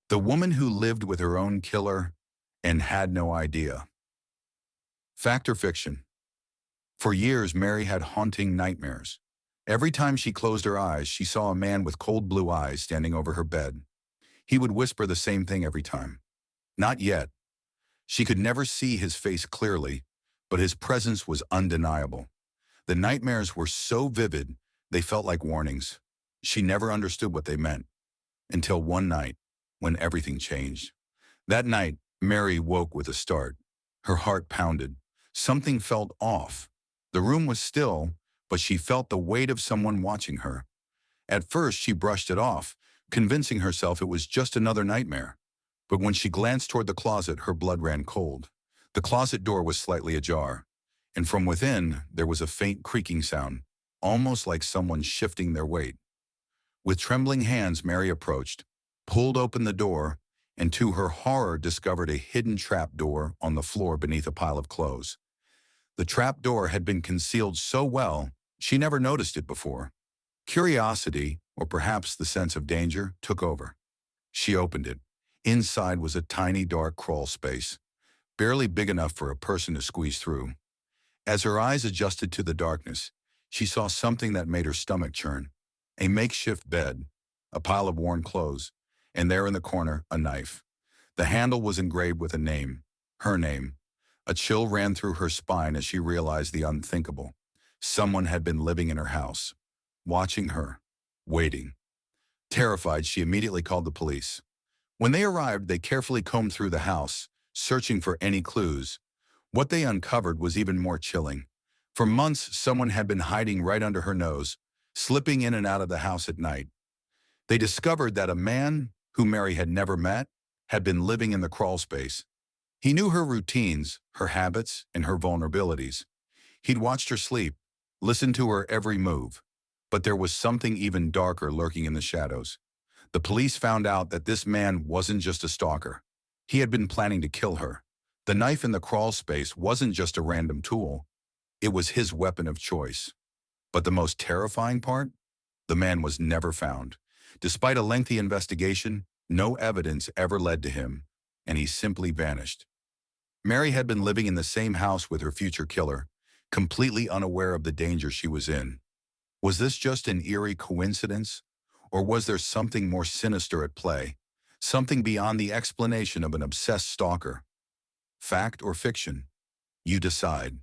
The woman who lived with her own killer and had no idea. Fact or fiction? For years, Mary had haunting nightmares. Every time she closed her eyes, she saw a man with cold blue eyes standing over her bed. He would whisper the same thing every time. Not yet. She could never see his face clearly, but his presence was undeniable. The nightmares were so vivid, they felt like warnings. She never understood what they meant, until one night, when everything changed. That night, Mary woke with a start. Her heart pounded. Something felt off. The room was still, but she felt the weight of someone watching her. At first, she brushed it off, convincing herself it was just another nightmare. But when she glanced toward the closet, her blood ran cold. The closet door was slightly ajar, and from within, there was a faint creaking sound, almost like someone shifting their weight. With trembling hands, Mary approached, pulled open the door, and to her horror discovered a hidden trap door on the floor beneath a pile of clothes. The trap door had been concealed so well, she never noticed it before. Curiosity, or perhaps the sense of danger, took over. She opened it. Inside was a tiny dark crawl space, barely big enough for a person to squeeze through. As her eyes adjusted to the darkness, she saw something that made her stomach churn. A makeshift bed, a pile of worn clothes, and there in the corner, a knife. The handle was engraved with a name, her name. A chill ran through her spine as she realized the unthinkable. Someone had been living in her house, watching her, waiting. Terrified, she immediately called the police. When they arrived, they carefully combed through the house, searching for any clues. What they uncovered was even more chilling. For months, someone had been hiding right under her nose, slipping in and out of the house at night. They discovered that a man, who Mary had never met, had been living in the crawl space. He knew her routines, her habits, and her vulnerabilities. He'd watched her sleep, listened to her every move. But there was something even darker lurking in the shadows. The police found out that this man wasn't just a stalker. He had been planning to kill her. The knife in the crawl space wasn't just a random tool. It was his weapon of choice. But the most terrifying part? The man was never found. Despite a lengthy investigation, no evidence ever led to him, and he simply vanished. Mary had been living in the same house with her future killer, completely unaware of the danger she was in. Was this just an eerie coincidence? Or was there something more sinister at play? Something beyond the explanation of an obsessed stalker? Fact or fiction? You decide.